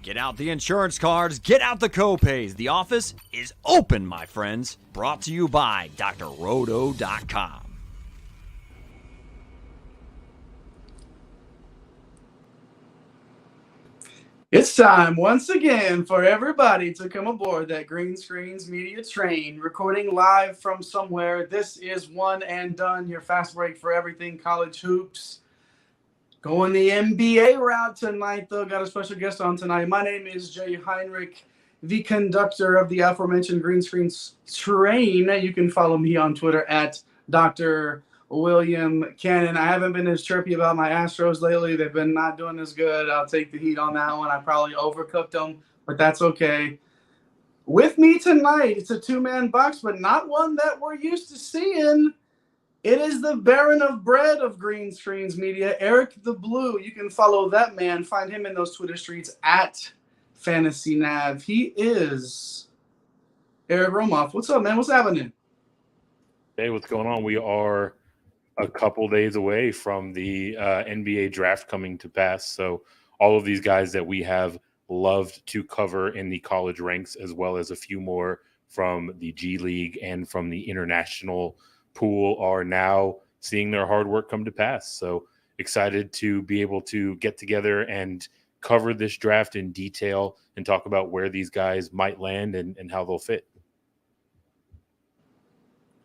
Get out the insurance cards, get out the copays. The office is open, my friends. Brought to you by drroto.com. It's time once again for everybody to come aboard that Green Screens Media train, recording live from somewhere. This is One and Done, your fast break for everything college hoops. Going the NBA route tonight, though. Got a special guest on tonight. My name is Jay Heinrich, the conductor of the aforementioned Green Screens train. You can follow me on Twitter at Dr. William Cannon. I haven't been as chirpy about my Astros lately. They've been not doing as good. I'll take the heat on that one. I probably overcooked them, but that's okay. With me tonight, it's a two-man box, but not one that we're used to seeing. It is the Baron of Bread of Green Screens Media, Eric the Blue. You can follow that man. Find him in those Twitter streets at FantasyNav. He is Eric Romoff. What's up, man? What's happening? Hey, what's going on? We are a couple days away from the NBA draft coming to pass. So all of these guys that we have loved to cover in the college ranks, as well as a few more from the G League and from the international pool, are now seeing their hard work come to pass. So excited to be able to get together and cover this draft in detail and talk about where these guys might land and how they'll fit.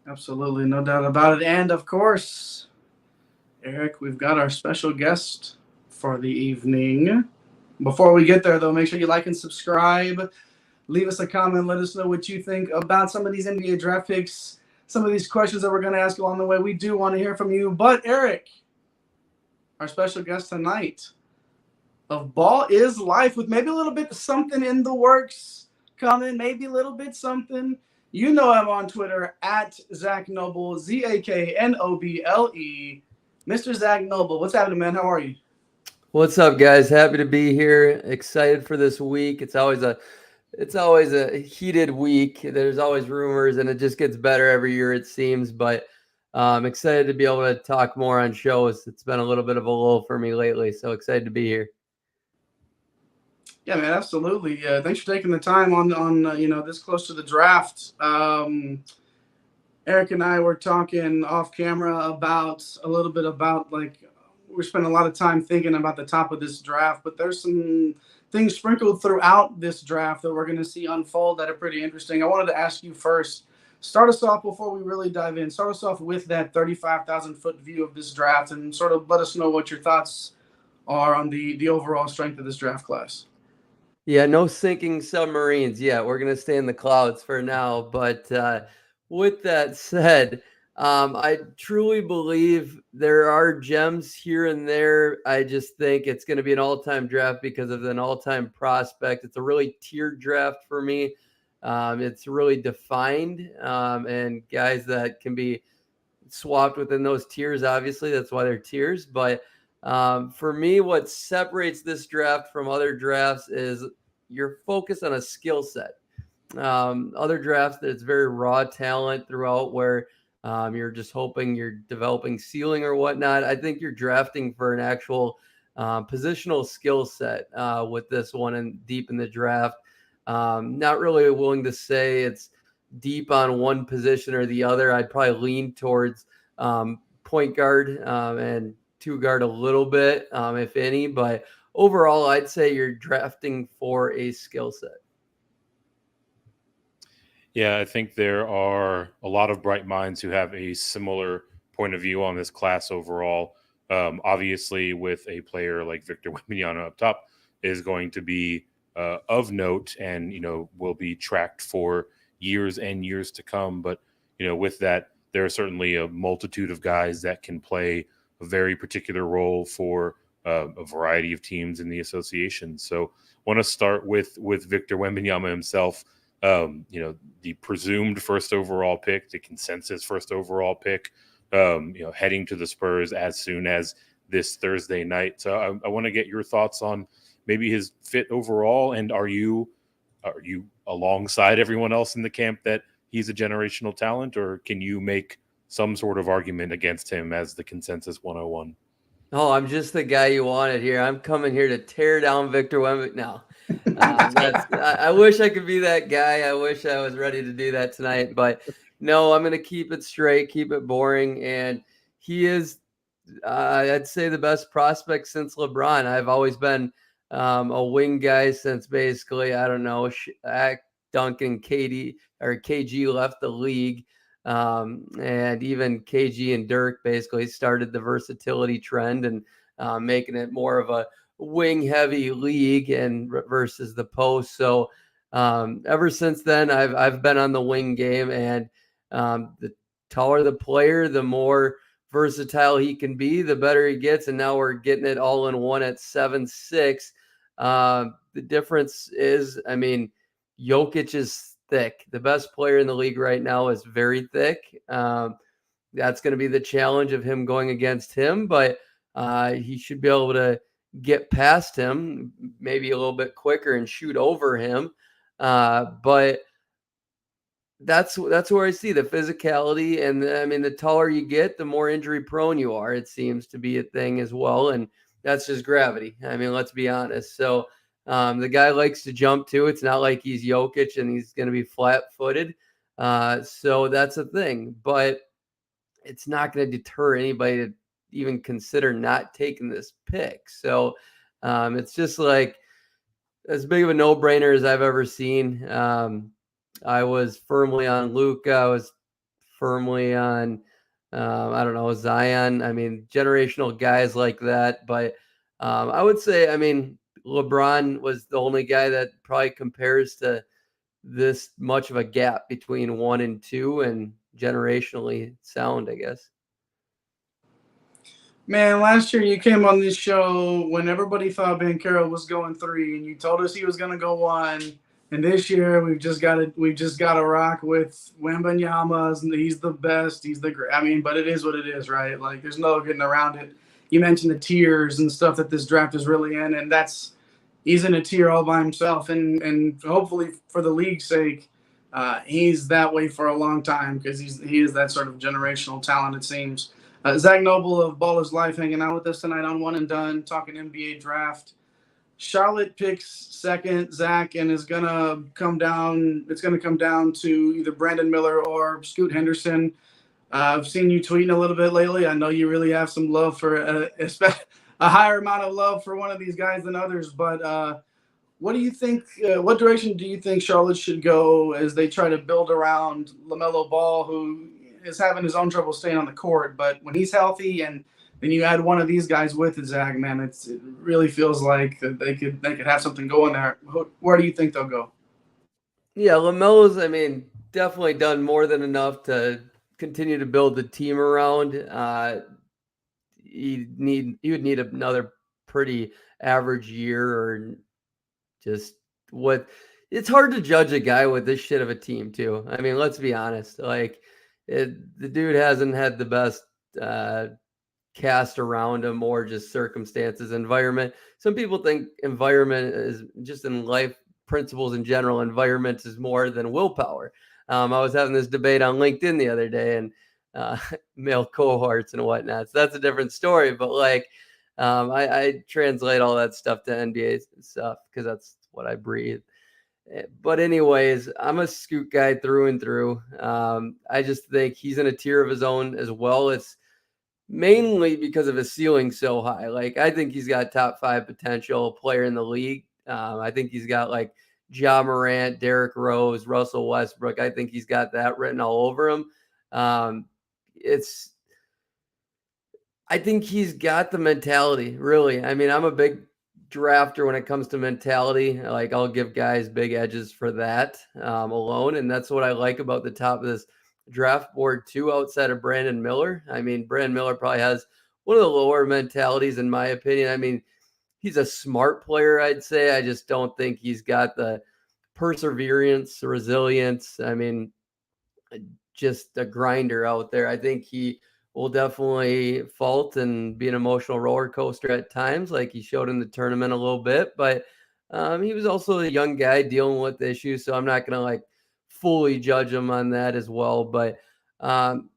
Absolutely, no doubt about it. And, of course, Eric, we've got our special guest for the evening. Before we get there, though, make sure you like and subscribe. Leave us a comment. Let us know what you think about some of these NBA draft picks, some of these questions that we're going to ask along the way. We do want to hear from you. But, Eric, our special guest tonight of Ball is Life, with maybe a little bit something in the works coming, maybe a little bit something. You know him on Twitter at Zach Noble, ZAKNOBLE. Mr. Zach Noble, what's happening, man? How are you? What's up, guys? Happy to be here. Excited for this week. It's always a heated week. There's always rumors, and it just gets better every year, it seems. But I'm excited to be able to talk more on shows. It's been a little bit of a lull for me lately, so excited to be here. Yeah, man, absolutely. Thanks for taking the time on this close to the draft. Eric and I were talking off camera about we're spending a lot of time thinking about the top of this draft, but there's some things sprinkled throughout this draft that we're going to see unfold that are pretty interesting. I wanted to ask you first, start us off before we really dive in. Start us off with that 35,000-foot view of this draft and sort of let us know what your thoughts are on the overall strength of this draft class. Yeah, no sinking submarines yet. We're going to stay in the clouds for now. But with that said, I truly believe there are gems here and there. I just think it's going to be an all-time draft because of an all-time prospect. It's a really tiered draft for me. It's really defined, and guys that can be swapped within those tiers, obviously. That's why they're tiers. But for me, what separates this draft from other drafts is your focus on a skill set. Other drafts, it's very raw talent throughout where you're just hoping you're developing ceiling or whatnot. I think you're drafting for an actual positional skill set with this one and deep in the draft. Not really willing to say it's deep on one position or the other. I'd probably lean towards point guard and two guard a little bit, if any, but overall, I'd say you're drafting for a skill set. Yeah, I think there are a lot of bright minds who have a similar point of view on this class overall. Obviously, with a player like Victor Wembanyama up top, is going to be of note and, will be tracked for years and years to come. But, with that, there are certainly a multitude of guys that can play a very particular role for a variety of teams in the association. So want to start with Victor Wembanyama himself, the presumed first overall pick, the consensus first overall pick, heading to the Spurs as soon as this Thursday night. So I want to get your thoughts on maybe his fit overall. And are you alongside everyone else in the camp that he's a generational talent, or can you make some sort of argument against him as the consensus 101? Oh, I'm just the guy you wanted here. I'm coming here to tear down Victor Wembanyama. No, I wish I could be that guy. I wish I was ready to do that tonight, but no, I'm going to keep it straight, keep it boring. And he is, I'd say, the best prospect since LeBron. I've always been a wing guy since basically, I don't know, Duncan, KD, or KG left the league. And even KG and Dirk basically started the versatility trend and making it more of a wing heavy league and versus the post. So ever since then, I've been on the wing game, and the taller the player, the more versatile he can be, the better he gets. And now we're getting it all in one at 7'6". The difference is, I mean, Jokic is thick. The best player in the league right now is very thick. That's going to be the challenge of him going against him, but he should be able to get past him, maybe a little bit quicker and shoot over him. But that's where I see the physicality. And I mean, the taller you get, the more injury prone you are. It seems to be a thing as well. And that's just gravity. I mean, let's be honest. So the guy likes to jump too. It's not like he's Jokic and he's going to be flat footed. So that's a thing, but it's not going to deter anybody to even consider not taking this pick. So it's just like as big of a no-brainer as I've ever seen. I was firmly on Luka. I was firmly on, I don't know, Zion. I mean, generational guys like that. But I would say, I mean, LeBron was the only guy that probably compares to this much of a gap between 1 and 2 and generationally sound, I guess. Man, last year you came on this show when everybody thought Banchero was going 3, and you told us he was going to go 1. And this year we've just got to rock with Wembanyama. He's the best. He's the great. I mean, but it is what it is, right? Like there's no getting around it. You mentioned the tiers and stuff that this draft is really in, and he's in a tier all by himself. And hopefully for the league's sake, he's that way for a long time because he is that sort of generational talent. It seems. Zach Noble of Baller's Life hanging out with us tonight on One and Done, talking NBA draft. Charlotte picks second, Zach, and is gonna come down. It's gonna come down to either Brandon Miller or Scoot Henderson. I've seen you tweeting a little bit lately. I know you really have some love for a higher amount of love for one of these guys than others. But what do you think? What direction do you think Charlotte should go as they try to build around LaMelo Ball, who is having his own trouble staying on the court, but when he's healthy and then you add one of these guys with it, Zach, man, it really feels like they could have something going there. Where do you think they'll go? Yeah, LaMelo's, I mean, definitely done more than enough to continue to build the team around. He would need another pretty average year, or just what it's hard to judge a guy with this shit of a team too. I mean, let's be honest. Like the dude hasn't had the best cast around him or just circumstances, environment. Some people think environment is just in life principles in general. Environment is more than willpower. I was having this debate on LinkedIn the other day, and male cohorts and whatnot. So that's a different story. But like, I translate all that stuff to NBA stuff because that's what I breathe. But anyways, I'm a Scoot guy through and through. I just think he's in a tier of his own as well. It's mainly because of his ceiling so high. Like I think he's got top 5 potential player in the league. I think he's got like Ja Morant, Derrick Rose, Russell Westbrook. I think he's got that written all over him. I think he's got the mentality, really. I mean, I'm a big drafter when it comes to mentality. Like I'll give guys big edges for that alone. And that's what I like about the top of this draft board too, outside of Brandon Miller. I mean, Brandon Miller probably has one of the lower mentalities in my opinion. I mean, he's a smart player, I'd say. I just don't think he's got the perseverance, resilience. I mean, just a grinder out there. I think he will definitely fault and be an emotional roller coaster at times, like he showed in the tournament a little bit. But he was also a young guy dealing with issues, so I'm not going to like fully judge him on that as well. But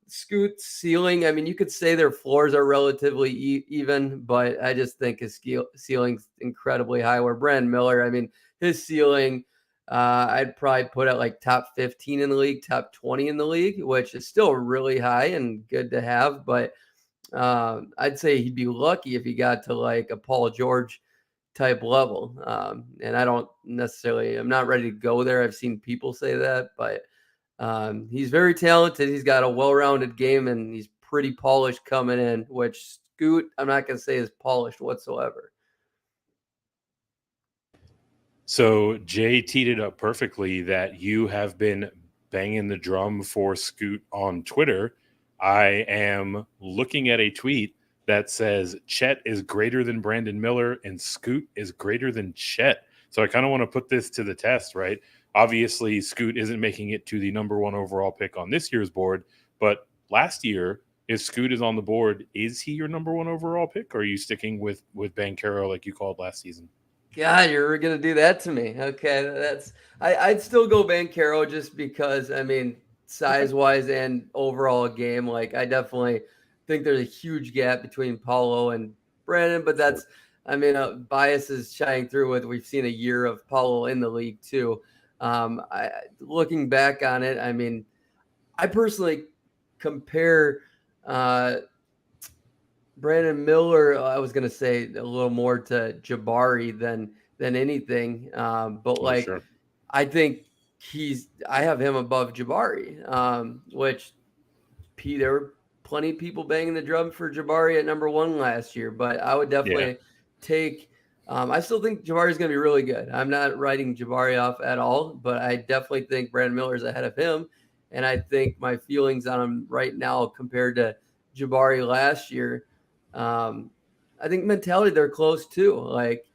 Scoot's ceiling, I mean, you could say their floors are relatively even, but I just think his ceiling's incredibly high. Where Brandon Miller, I mean, his ceiling, I'd probably put at like top 15 in the league, top 20 in the league, which is still really high and good to have. But I'd say he'd be lucky if he got to like a Paul George type level. And I'm not ready to go there. I've seen people say that, but he's very talented. He's got a well-rounded game, and he's pretty polished coming in, which Scoot, I'm not going to say is polished whatsoever. So Jay teed it up perfectly that you have been banging the drum for Scoot on Twitter. I am looking at a tweet that says Chet is greater than Brandon Miller and Scoot is greater than Chet. So I kind of want to put this to the test, right? Obviously, Scoot isn't making it to the number 1 overall pick on this year's board, but last year, if Scoot is on the board, is he your number 1 overall pick, or are you sticking with Banchero like you called last season? God, you're gonna do that to me. Okay, I'd still go Banchero just because, I mean, size wise and overall game. Like, I definitely think there's a huge gap between Paulo and Brandon, but that's, I mean, bias is shining through with. We've seen a year of Paulo in the league too. Looking back on it, I mean, I personally compare Brandon Miller, I was going to say a little more to Jabari than anything. But like, sure. I think I have him above Jabari, which there were plenty of people banging the drum for Jabari at number 1 last year, but I would definitely take, I still think Jabari is going to be really good. I'm not writing Jabari off at all, but I definitely think Brandon Miller is ahead of him. And I think my feelings on him right now compared to Jabari last year, I think mentality they're close too. Like,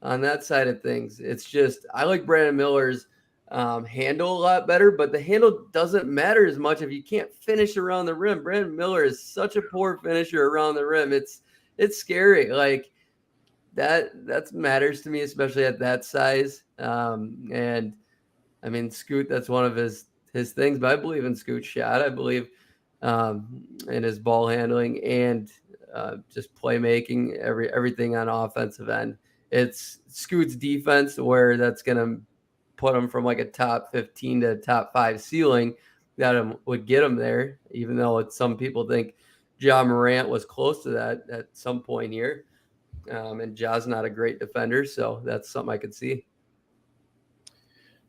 on that side of things, it's just, I like Brandon Miller's handle a lot better, but the handle doesn't matter as much if you can't finish around the rim. Brandon Miller is such a poor finisher around the rim. It's scary. Like, that matters to me, especially at that size. And I mean, Scoot, that's one of his things, but I believe in Scoot's shot. I believe in his ball handling and just playmaking, everything on offensive end. It's Scoot's defense where that's going to put him from like a top 15 to top 5 ceiling that would get him there, even though some people think John Morant was close to that at some point here. And Ja's not a great defender, so that's something I could see.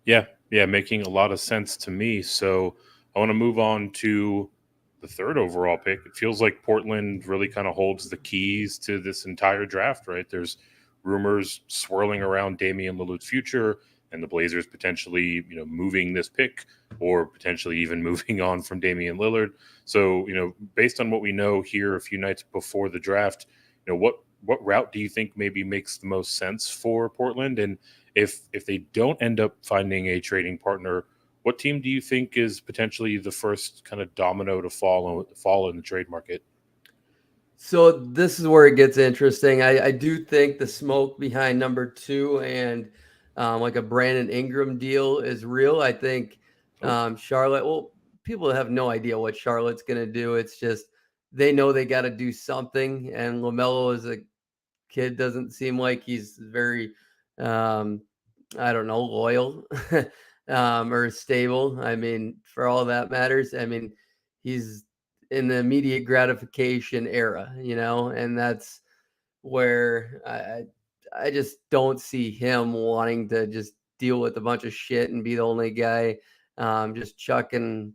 Yeah, making a lot of sense to me. So I want to move on to the 3rd overall pick. It feels like Portland really kind of holds the keys to this entire draft, right? There's rumors swirling around Damian Lillard's future and the Blazers potentially, moving this pick or potentially even moving on from Damian Lillard. So, based on what we know here a few nights before the draft, what route do you think maybe makes the most sense for Portland? And if they don't end up finding a trading partner, what team do you think is potentially the first kind of domino to fall in the trade market? So this is where it gets interesting. I do think the smoke behind number 2 and like a Brandon Ingram deal is real. I think Charlotte, well, people have no idea what Charlotte's going to do. It's just they know they got to do something. And LaMelo is a kid, doesn't seem like he's very, I don't know, loyal or stable. I mean, for all that matters, I mean, he's in the immediate gratification era, and that's where I just don't see him wanting to just deal with a bunch of shit and be the only guy just chucking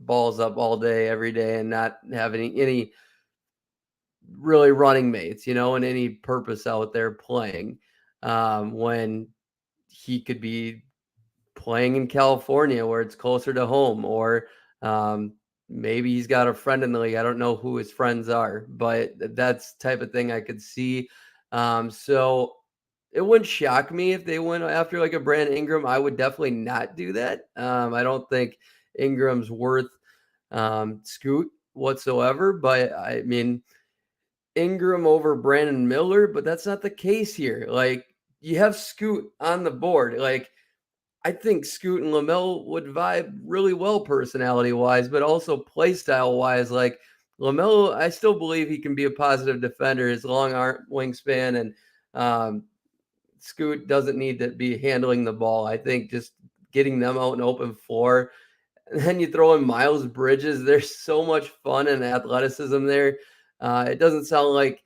balls up all day, every day, and not having any really running mates, and any purpose out there playing when he could be playing in California where it's closer to home, or maybe he's got a friend in the league. I don't know who his friends are, but that's the type of thing I could see. So it wouldn't shock me if they went after like a Brandon Ingram. I would definitely not do that. I don't think Ingram's worth Scoot whatsoever, but I mean, Ingram over Brandon Miller, but that's not the case here. Like, you have Scoot on the board. Like, I think Scoot and LaMelo would vibe really well personality-wise, but also play style-wise. Like LaMelo, I still believe he can be a positive defender. His long arm wingspan, and Scoot doesn't need to be handling the ball. I think just getting them out in open floor. And then you throw in Miles Bridges. There's so much fun and athleticism there. It doesn't sound like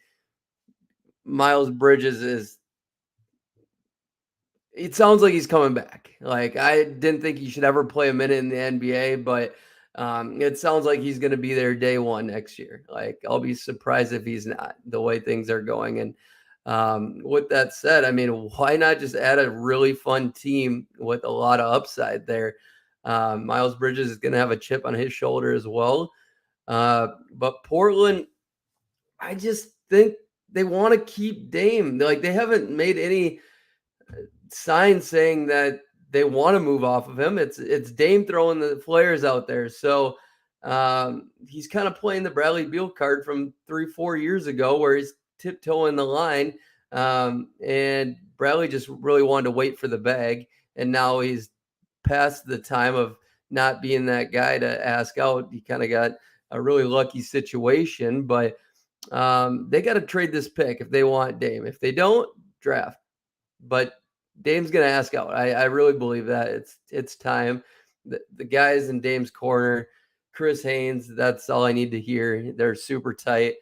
Miles Bridges is. It sounds like he's coming back. Like, I didn't think he should ever play a minute in the NBA, but it sounds like he's going to be there day one next year. Like, I'll be surprised if he's not, the way things are going. And with that said, I mean, why not just add a really fun team with a lot of upside there? Miles Bridges is going to have a chip on his shoulder as well. But Portland, I just think they want to keep Dame. Like, they haven't made any signs saying that they want to move off of him. It's Dame throwing the flares out there. So he's kind of playing the Bradley Beal card from 3-4 years ago, where he's tiptoeing the line. And Bradley just really wanted to wait for the bag. And now he's past the time of not being that guy to ask out. He kind of got a really lucky situation, but they got to trade this pick if they want Dame. If they don't, draft. But Dame's going to ask out. I really believe that it's time. The guys in Dame's corner, Chris Haynes, that's all I need to hear. They're super tight.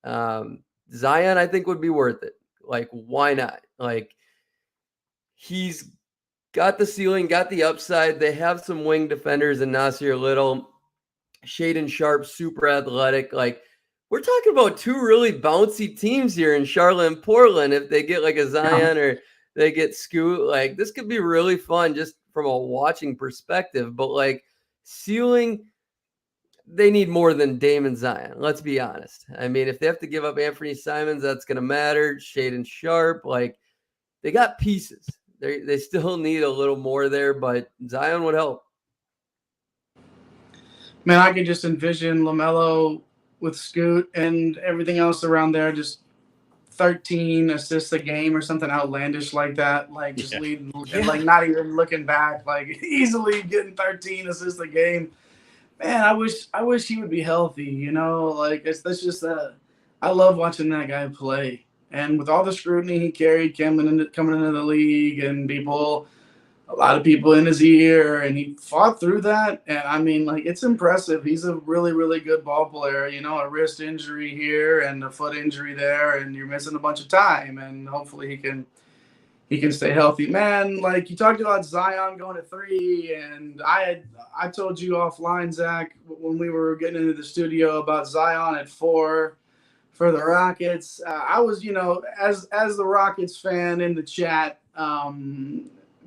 Zion, I think, would be worth it. Like, why not? Like, he's got the ceiling, got the upside. They have some wing defenders in Nasir Little, Shaden Sharp, super athletic. Like, we're talking about two really bouncy teams here in Charlotte and Portland. If they get like a Zion or they get Scoot, like, this could be really fun just from a watching perspective. But like, ceiling, they need more than Dame and Zion. Let's be honest. I mean, if they have to give up Anthony Simons, that's going to matter. Shaden Sharp, like, they got pieces. They still need a little more there, but Zion would help. Man, I could just envision LaMelo with Scoot and everything else around there, just 13 assists a game or something outlandish like that. Like, just leading, and like not even looking back, like easily getting 13 assists a game. Man, I wish he would be healthy. You know, like that's just I love watching that guy play. And with all the scrutiny he carried coming into the league, and a lot of people in his ear, and he fought through that. And I mean, like, it's impressive. He's a really, really good ball player. You know, a wrist injury here and a foot injury there, and you're missing a bunch of time. And hopefully he can stay healthy. Man, like, you talked about Zion going to 3, and I told you offline, Zach, when we were getting into the studio, about Zion at 4 for the Rockets. I was, you know, as the Rockets fan in the chat,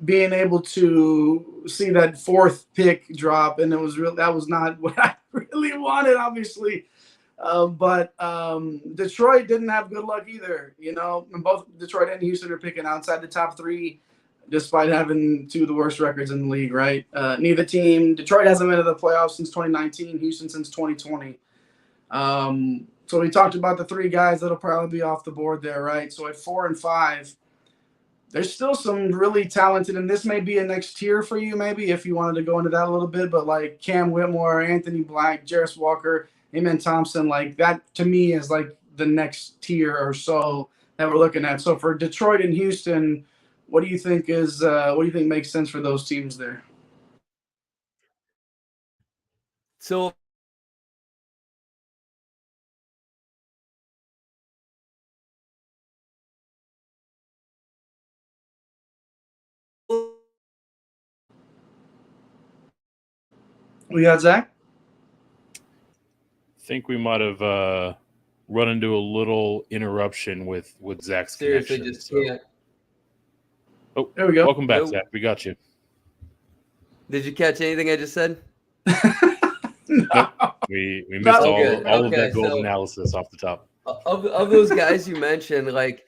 being able to see that 4th pick drop, and that was not what I really wanted, obviously. But Detroit didn't have good luck either. You know, and both Detroit and Houston are picking outside the top 3, despite having 2 of the worst records in the league, right? Neither team. Detroit hasn't been to the playoffs since 2019. Houston since 2020. So we talked about the 3 guys that'll probably be off the board there, right? So at 4 and 5, there's still some really talented, and this may be a next tier for you, maybe, if you wanted to go into that a little bit, but like Cam Whitmore, Anthony Black, Jarris Walker, Amen Thompson, like that to me is like the next tier or so that we're looking at. So for Detroit and Houston, what do you think makes sense for those teams there? So We got Zach? I think we might have run into a little interruption with Zach's seriously, connection. just can't. Oh, there we go. Welcome back, Nope. Zach. We got you. Did you catch anything I just said? No. We missed all of Okay, that gold so- analysis off the top. Of those guys you mentioned, like,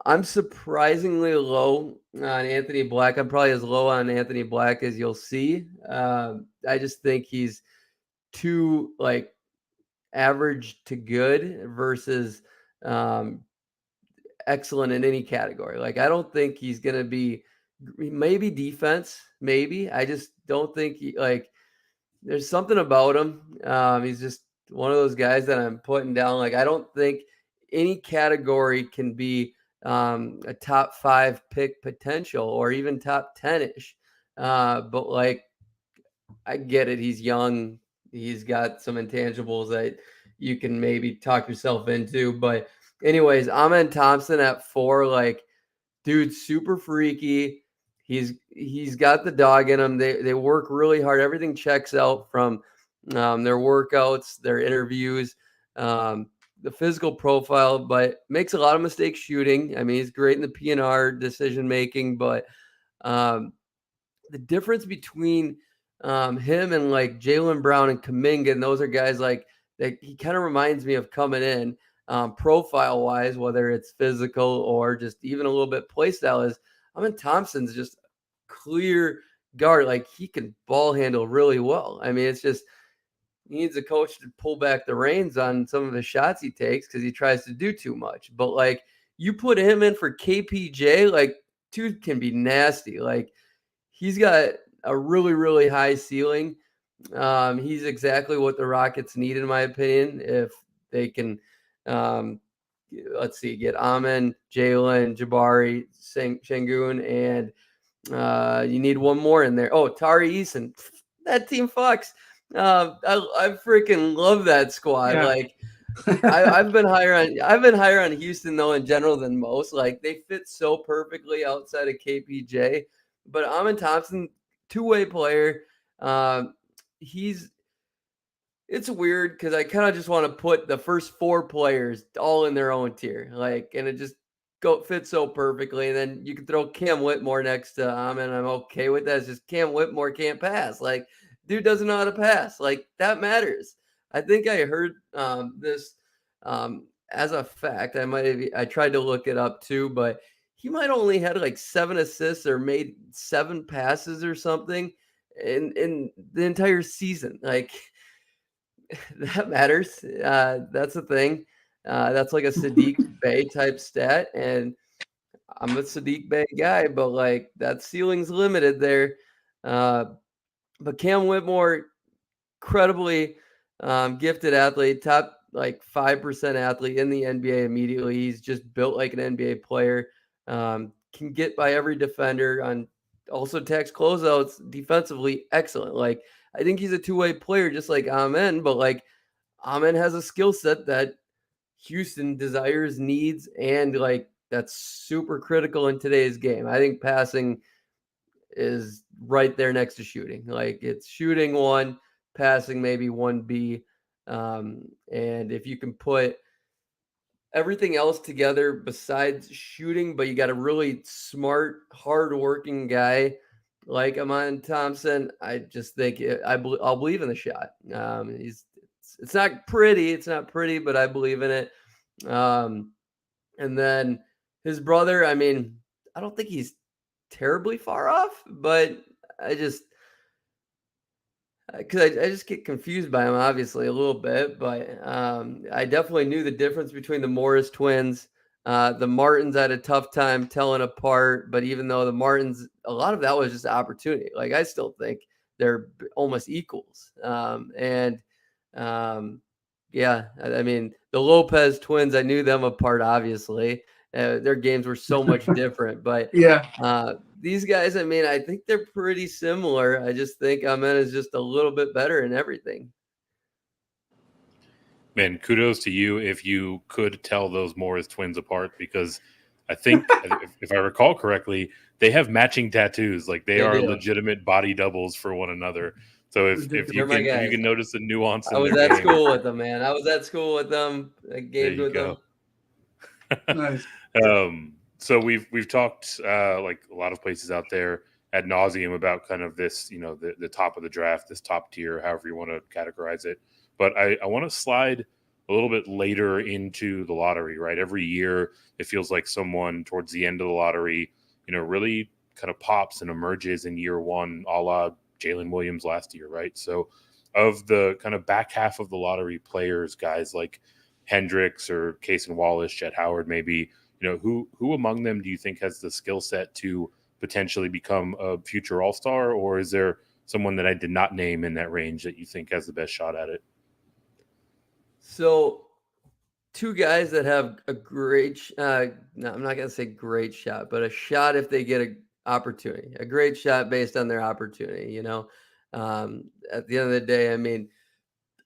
I'm surprisingly low on Anthony Black. I'm probably as low on Anthony Black as you'll see. I just think he's too, like, average to good versus excellent in any category. Like, I don't think he's going to be maybe defense, maybe. I just don't think there's something about him. He's just one of those guys that I'm putting down. Like, I don't think any category can be a top 5 pick potential or even top 10-ish. But like, I get it. He's young. He's got some intangibles that you can maybe talk yourself into. But anyways, Amen Thompson at 4, like, dude, super freaky. He's got the dog in him. They work really hard. Everything checks out from their workouts, their interviews, the physical profile, but makes a lot of mistakes shooting. I mean, he's great in the P&R decision making, but the difference between him and like Jaylen Brown and Kuminga, and those are guys like that. He kind of reminds me of coming in profile wise, whether it's physical or just even a little bit play style. Is Thompson's just clear guard. Like, he can ball handle really well. I mean, it's just he needs a coach to pull back the reins on some of the shots he takes because he tries to do too much. But like, you put him in for KPJ, like, dude can be nasty. Like, he's got a really, really high ceiling. He's exactly what the Rockets need, in my opinion, if they can, get Amen, Jalen, Jabari, Sengun, and you need one more in there. Oh, Tari Eason. That team fucks. I freaking love that squad. Yeah. Like, I've been higher on Houston though in general than most. Like, they fit so perfectly outside of KPJ. But Amen Thompson, two-way player. It's weird because I kind of just want to put the first 4 players all in their own tier, like, and it just fits so perfectly. And then you can throw Cam Whitmore next to Amen. I'm okay with that. It's just Cam Whitmore can't pass. Like, dude doesn't know how to pass. Like, that matters. I think I heard this as a fact. I tried to look it up too, but he might only had like 7 assists or made 7 passes or something in the entire season. Like, that matters. That's a thing. That's like a Sadiq Bey type stat, and I'm a Sadiq Bey guy, but like, that ceiling's limited there. But Cam Whitmore, incredibly gifted athlete, top like 5% athlete in the NBA immediately. He's just built like an NBA player. Can get by every defender on also tax closeouts defensively. Excellent. Like, I think he's a two-way player, just like Amen, but like, Amen has a skill set that Houston desires, needs, and like, that's super critical in today's game. I think passing is right there next to shooting. Like, it's shooting 1, passing maybe 1B. And if you can put everything else together besides shooting, but you got a really smart, hardworking guy like Amen Thompson, I just think I'll believe in the shot. It's not pretty, but I believe in it. And then his brother, I mean, I don't think he's terribly far off, but I just get confused by him, obviously, a little bit. But I definitely knew the difference between the Morris twins. The Martins had a tough time telling apart, but even though the Martins, a lot of that was just opportunity. Like, I still think they're almost equals. Yeah, I mean, the Lopez twins, I knew them apart, obviously. Their games were so much different, but Yeah. these guys, I mean, I think they're pretty similar. I just think Amen is just a little bit better in everything. Man, kudos to you if you could tell those Morris twins apart, because I think, if I recall correctly, they have matching tattoos. Like, they are do. legitimate body doubles for one another. So if you can notice the nuance in I was their at game. school with them, man. I was at school with them. I gamed with them. Nice. So we've talked like a lot of places out there ad nauseum about kind of this, the top of the draft, this top tier, however you want to categorize it. But I want to slide a little bit later into the lottery, right? Every year it feels like someone towards the end of the lottery, really kind of pops and emerges in year one, a la Jalen Williams last year, right? So of the kind of back half of the lottery players, guys like Hendricks or Cason Wallace, Chet Howard, maybe, who among them do you think has the skill set to potentially become a future All-Star, or is there someone that I did not name in that range that you think has the best shot at it? So, two guys that have a great, no, I'm not going to say great shot, but a shot if they get an opportunity, a great shot based on their opportunity. At the end of the day, I mean,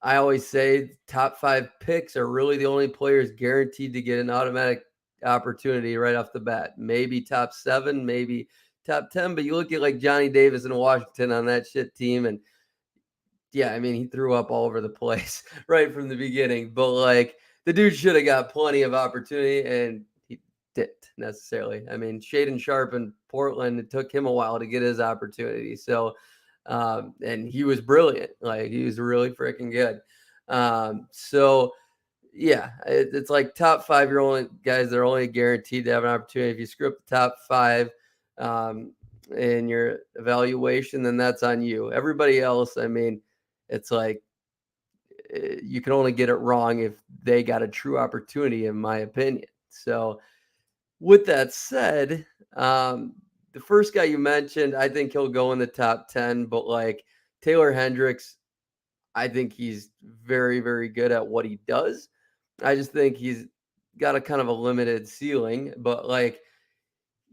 I always say top 5 picks are really the only players guaranteed to get an automatic opportunity right off the bat. Maybe top 7, maybe top 10, but you look at like Johnny Davis in Washington on that shit team, and yeah, I mean, he threw up all over the place right from the beginning, but like the dude should have got plenty of opportunity and he didn't necessarily. I mean, Shaden Sharp in Portland, it took him a while to get his opportunity. So, and he was brilliant. Like he was really freaking good. So yeah, it's like top 5, you're only guys that are only guaranteed to have an opportunity. If you screw up the top 5, in your evaluation, then that's on you. Everybody else, I mean, it's like you can only get it wrong if they got a true opportunity, in my opinion. So, with that said, the first guy you mentioned, I think he'll go in the top 10, but like Taylor Hendricks, I think he's very, very good at what he does. I just think he's got a kind of a limited ceiling, but like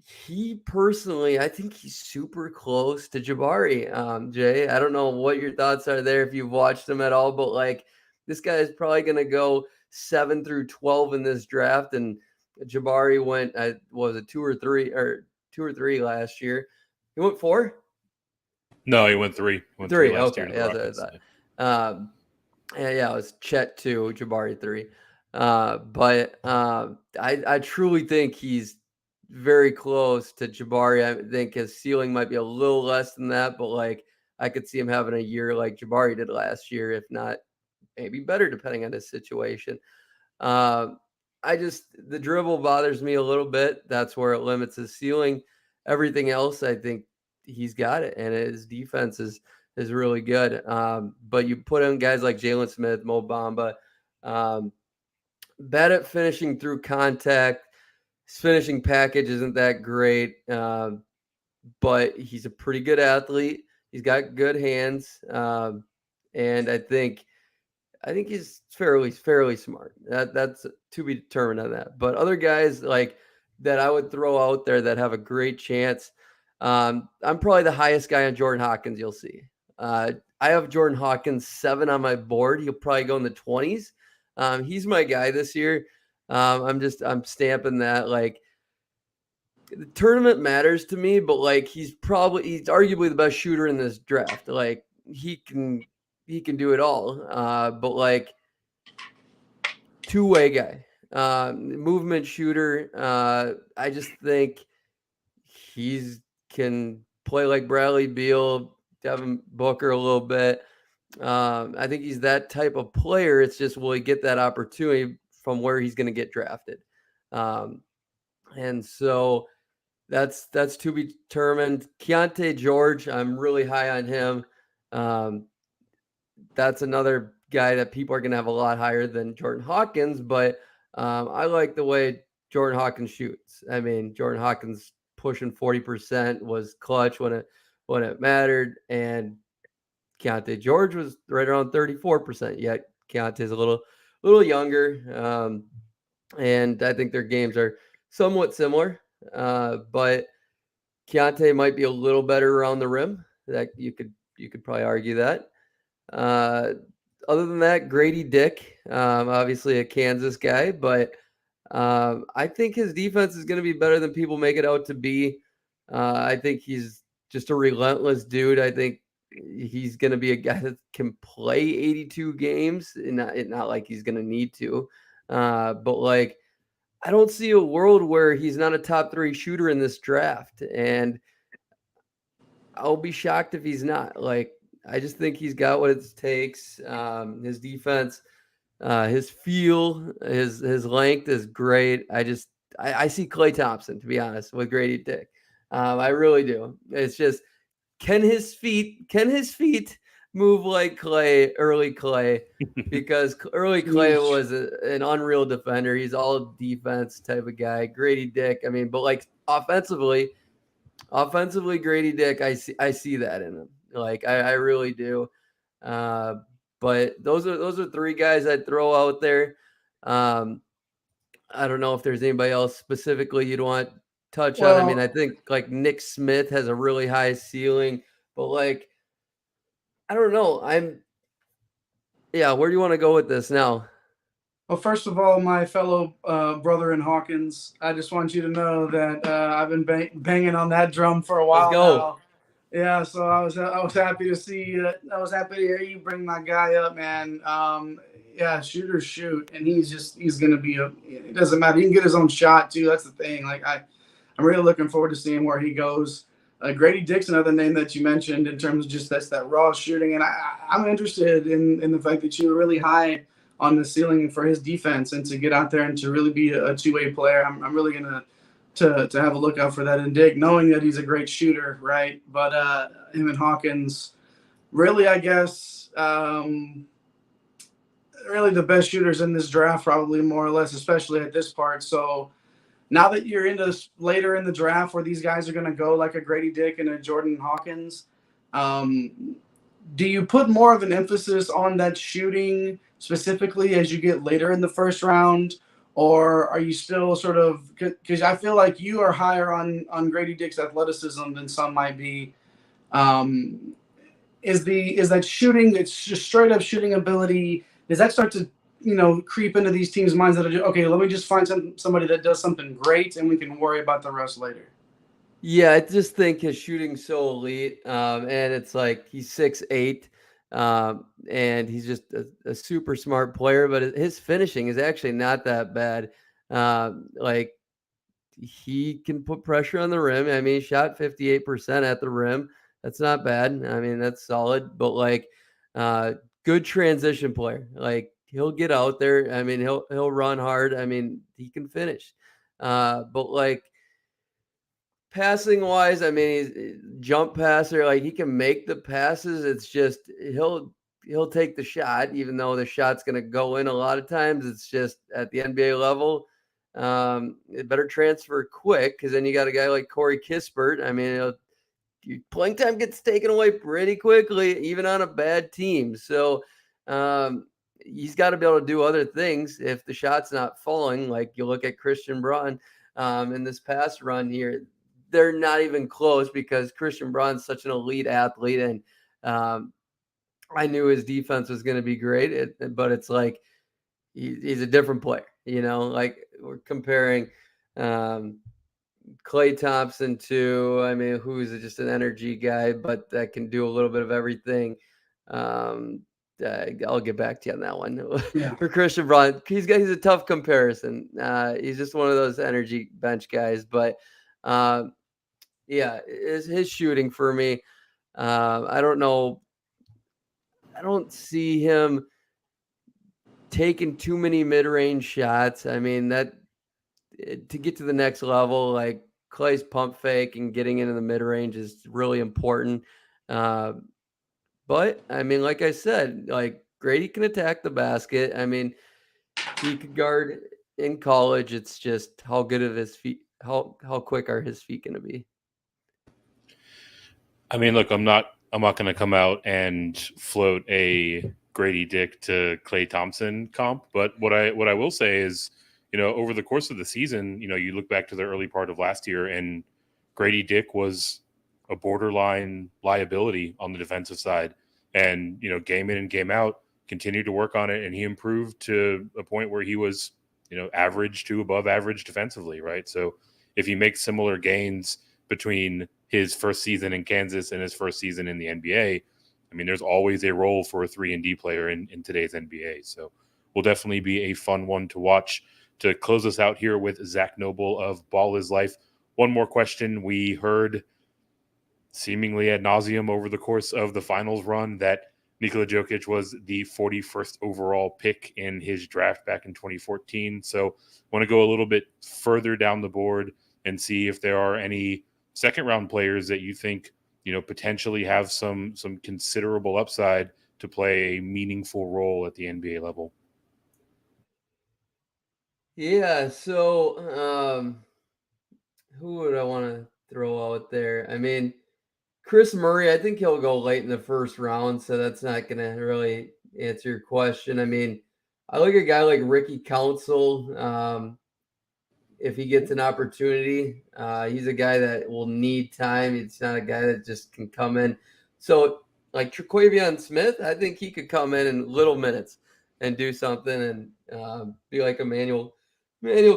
he personally, I think he's super close to Jabari. Jay, I don't know what your thoughts are there if you've watched him at all, but like this guy is probably going to go 7 through 12 in this draft, and Jabari went, was it 2 or 3 last year? He went 4. No, he went 3. Went 3 last okay, year. yeah, that's what I thought. Yeah, it was Chet 2, Jabari 3. But I truly think he's very close to Jabari. I think his ceiling might be a little less than that, but like I could see him having a year like Jabari did last year, if not maybe better, depending on his situation. The dribble bothers me a little bit. That's where it limits his ceiling. Everything else, I think he's got it, and his defense is really good. But you put in guys like Jalen Smith, Mo Bamba, bad at finishing through contact. His finishing package isn't that great, but he's a pretty good athlete. He's got good hands, and I think he's fairly smart. That's to be determined on that. But other guys like that I would throw out there that have a great chance. I'm probably the highest guy on Jordan Hawkins you'll see. I have Jordan Hawkins 7 on my board. He'll probably go in the 20s. He's my guy this year. I'm stamping that. Like the tournament matters to me, but like he's arguably the best shooter in this draft. Like he can do it all. But like two-way guy, movement shooter. I just think he's can play like Bradley Beal, Devin Booker a little bit. I think he's that type of player. It's just, will he get that opportunity from where he's going to get drafted? And so that's to be determined. Keontae George, I'm really high on him. That's another guy that people are going to have a lot higher than Jordan Hawkins, but I like the way Jordan Hawkins shoots. I mean, Jordan Hawkins pushing 40% was clutch when it mattered, and Keontae George was right around 34%. Yet Keontae's a little younger, and I think their games are somewhat similar. But Keontae might be a little better around the rim. That you could probably argue that. Other than that, Grady Dick, obviously a Kansas guy, but I think his defense is going to be better than people make it out to be. I think he's just a relentless dude. I think he's going to be a guy that can play 82 games, and not like he's going to need to. But like, I don't see a world where he's not a top 3 shooter in this draft, and I'll be shocked if he's not. Like, I just think he's got what it takes. His defense, his feel, his length is great. I see Klay Thompson, to be honest, with Grady Dick. I really do. It's just, can his feet move like early Klay? Because early Klay was an unreal defender. He's all defense type of guy. Grady Dick, I mean, but like offensively, Offensively, Grady Dick, I see that in him. Like I really do. But those are three guys I'd throw out there. I don't know if there's anybody else specifically you'd want to touch on. I mean, I Well, think like Nick Smith has a really high ceiling, but like I don't know. Where do you want to go with this now? well, first of all, my fellow brother in Hawkins, I just want you to know that I've been banging on that drum for a Let's while go. now. Yeah, so I was happy to see I was happy to hear you bring my guy up, man. Yeah, shooters shoot, and he's gonna be a. It doesn't matter. He can get his own shot too. That's the thing. Like I'm really looking forward to seeing where he goes. Grady Dick's another name that you mentioned in terms of just that raw shooting, and I'm interested in the fact that you were really high on the ceiling for his defense and to get out there and to really be a two-way player. I'm really gonna to have a look out for that in Dick, knowing that he's a great shooter, right? But him and Hawkins, really, I guess, really the best shooters in this draft, probably more or less, especially at this part. So now that you're into this later in the draft where these guys are going to go like a Grady Dick and a Jordan Hawkins, um, do you put more of an emphasis on that shooting specifically as you get later in the first round? Or are you still sort of because I feel like you are higher on Grady Dick's athleticism than some might be. Um, is that shooting? It's just straight up shooting ability. Does that start to creep into these teams' minds that are okay? Let me just find somebody that does something great, and we can worry about the rest later. Yeah, I just think his shooting's so elite, and it's like he's 6'8", and he's just a super smart player. But his finishing is actually not that bad. Like he can put pressure on the rim. I mean, he shot 58% at the rim. That's not bad. I mean, that's solid. But like, good transition player. Like he'll get out there. I mean, he'll run hard. I mean, he can finish. But like passing wise, I mean, he's jump passer. Like he can make the passes. It's just he'll take the shot, even though the shot's going to go in a lot of times. It's just at the NBA level. It better transfer quick because then you got a guy like Corey Kispert. I mean, playing time gets taken away pretty quickly, even on a bad team. So he's got to be able to do other things if the shot's not falling. Like you look at Christian Braun in this past run here, they're not even close because Christian Braun's such an elite athlete, and I knew his defense was going to be great. But it's like he's a different player, like we're comparing Klay Thompson to, I mean, who's just an energy guy, but that can do a little bit of everything. I'll get back to you on that one. Yeah. For Christian Braun, he's a tough comparison. He's just one of those energy bench guys, but his shooting for me. I don't know. I don't see him taking too many mid-range shots. I mean, that to get to the next level, like Clay's pump fake and getting into the mid-range is really important. But I mean, like I said, like Grady can attack the basket. I mean, he could guard in college. It's just how good of his feet, how quick are his feet going to be? I mean, look, I'm not going to come out and float a Grady Dick to Klay Thompson comp, but what I will say is, over the course of the season, you look back to the early part of last year, and Grady Dick was a borderline liability on the defensive side, and game in and game out, continued to work on it, and he improved to a point where he was, average to above average defensively, right? So if he makes similar gains between his first season in Kansas and his first season in the NBA, I mean, there's always a role for a 3-and-D player in today's NBA. So will definitely be a fun one to watch. To close us out here with Zach Noble of Ball is Life. One more question. We heard seemingly ad nauseum over the course of the finals run that Nikola Jokic was the 41st overall pick in his draft back in 2014. So I want to go a little bit further down the board and see if there are any second round players that you think, potentially have some considerable upside to play a meaningful role at the NBA level. Yeah. So who would I want to throw out there. I mean, Chris Murray, I think he'll go late in the first round, so that's not going to really answer your question. I mean, I like a guy like Ricky Council. If he gets an opportunity, he's a guy that will need time. It's not a guy that just can come in. So, like Tre'Quavion Smith, I think he could come in little minutes and do something and be like a Manuel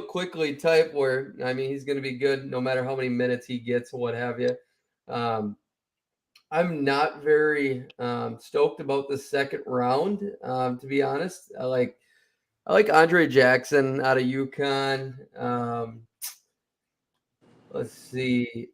Quickly type where, I mean, he's going to be good no matter how many minutes he gets or what have you. I'm not very stoked about the second round, to be honest. I like Andre Jackson out of UConn. Let's see.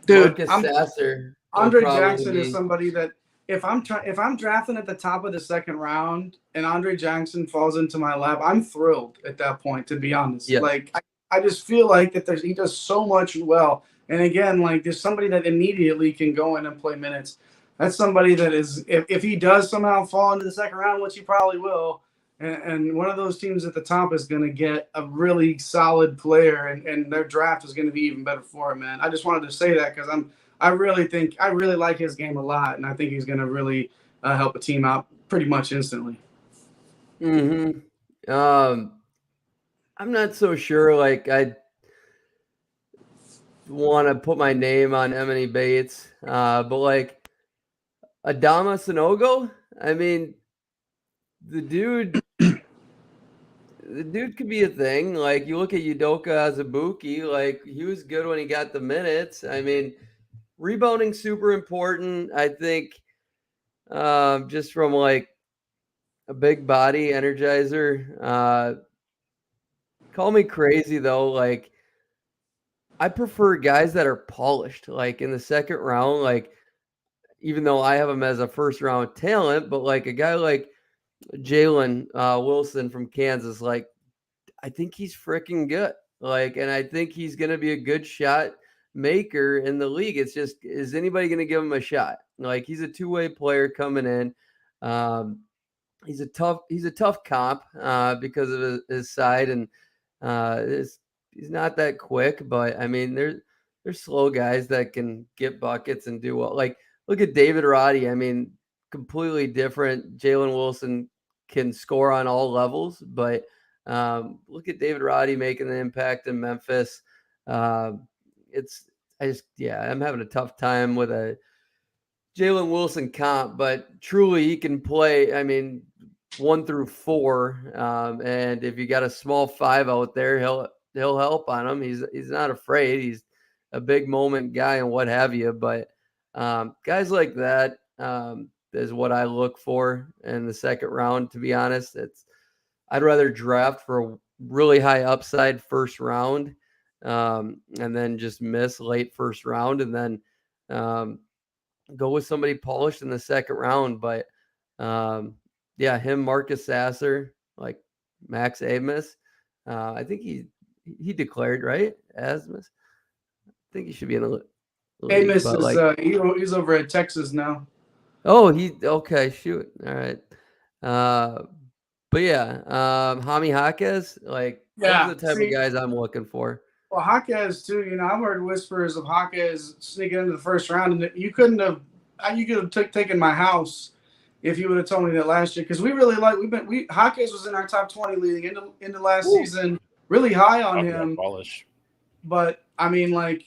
Dude, Marcus Sasser will Andre probably Jackson is somebody that if I'm drafting at the top of the second round and Andre Jackson falls into my lap, I'm thrilled at that point, to be honest. Yeah. Like I just feel like that he does so much well. And again, like there's somebody that immediately can go in and play minutes. That's somebody that is if he does somehow fall into the second round, which he probably will, and one of those teams at the top is going to get a really solid player, and their draft is going to be even better for him, man. I just wanted to say that because I really like his game a lot, and I think he's going to really help a team out pretty much instantly. Mm-hmm. I'm not so sure. Like I want to put my name on Emily Bates, but like Adama Sanogo, I mean, the dude could be a thing. Like you look at Udoka Azubuike, like he was good when he got the minutes. I mean, rebounding super important. I think just from like a big body energizer. Call me crazy though. Like I prefer guys that are polished. Like in the second round, like even though I have him as a first round talent, but like a guy like Jalen Wilson from Kansas, like I think he's freaking good. Like, and I think he's going to be a good shot maker in the league. It's just, is anybody going to give him a shot? Like, he's a two-way player coming in. He's a tough comp because of his side, and he's not that quick. But I mean, there's slow guys that can get buckets and do well. Like, look at David Roddy. I mean, completely different. Jalen Wilson can score on all levels, but look at David Roddy making the impact in Memphis. I'm having a tough time with a Jalen Wilson comp, but truly he can play. I mean, 1 through 4, and if you got a small 5 out there, he'll help on him. He's not afraid. He's a big moment guy and what have you. But guys like that is what I look for in the second round. To be honest, I'd rather draft for a really high upside first round, and then just miss late first round, and then go with somebody polished in the second round. But him, Marcus Sasser, like Max Amos. I think he declared, right? Asmus. I think he should be in the league. Amos is he's over at Texas now. Oh, okay, shoot. All right. But yeah, Jaime Jaquez, like those are the type of guys I'm looking for. Well, Jaquez too. You know, I've heard whispers of Jaquez sneaking into the first round, and you could have taken my house if you would have told me that last year, because we really Jaquez was in our top 20 leading into last season, really high on him. Polish. But I mean, like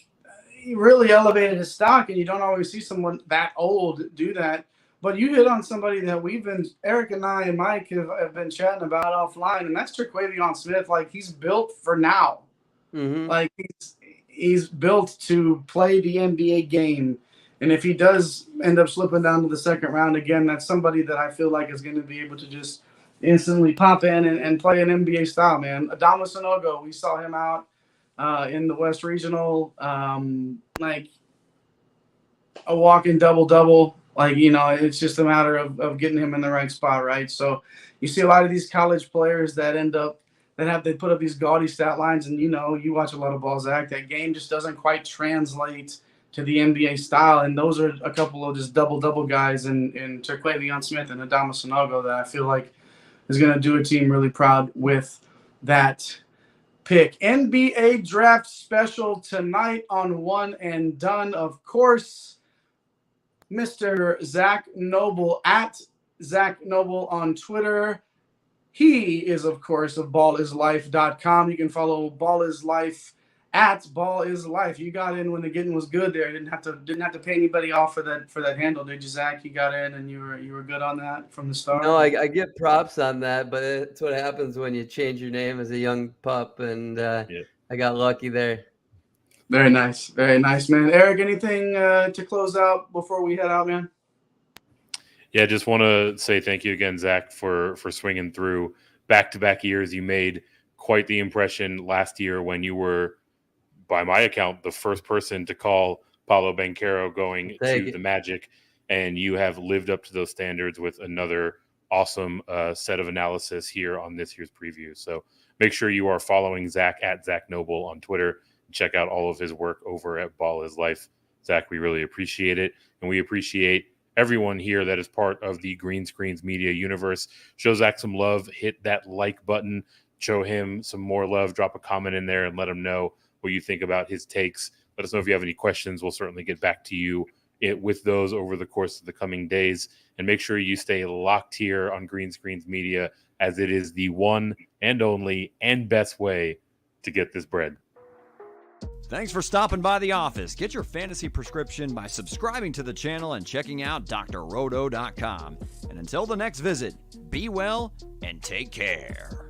he really elevated his stock, and you don't always see someone that old do that. But you hit on somebody that Eric and I and Mike have been chatting about offline, and that's Tre'Quavion Smith. Like he's built for now. Mm-hmm. Like he's built to play the NBA game. And if he does end up slipping down to the second round again, that's somebody that I feel like is going to be able to just instantly pop in and play an NBA style, man. Adama Sanogo, we saw him out in the West Regional, like a walking double-double. Like, you know, it's just a matter of getting him in the right spot, right? So you see a lot of these college players that they put up these gaudy stat lines, and, you know, you watch a lot of ball, Zach, that game just doesn't quite translate to the NBA style. And those are a couple of just double-double guys in Tre'Quavion Smith and Adama Sanogo that I feel like is going to do a team really proud with that pick. NBA draft special tonight on One and Done, of course. Mr. Zach Noble at Zach Noble on Twitter. He is, of course, of ballislife.com. You can follow Ball is Life at Ball is Life. You got in when the getting was good there. Didn't have to pay anybody off for that handle, did you, Zach? You got in and you were good on that from the start. No, I get props on that, but it's what happens when you change your name as a young pup, and I got lucky there. Very nice, man. Eric, anything to close out before we head out, man? Yeah, just want to say thank you again, Zach, for swinging through back-to-back years. You made quite the impression last year when you were, by my account, the first person to call Paolo Banchero going to the Magic, and you have lived up to those standards with another awesome set of analysis here on this year's preview. So make sure you are following Zach at Zach Noble on Twitter. Check out all of his work over at Ball is Life. Zach, we really appreciate it, and we appreciate everyone here that is part of the Green Screens Media universe. Show Zach some love, hit that like button, show him some more love, drop a comment in there and let him know what you think about his takes. Let us know if you have any questions. We'll certainly get back to you with those over the course of the coming days. And make sure you stay locked here on Green Screens Media, as it is the one and only and best way to get this bread. Thanks for stopping by the office. Get your fantasy prescription by subscribing to the channel and checking out drrodo.com. And until the next visit, be well and take care.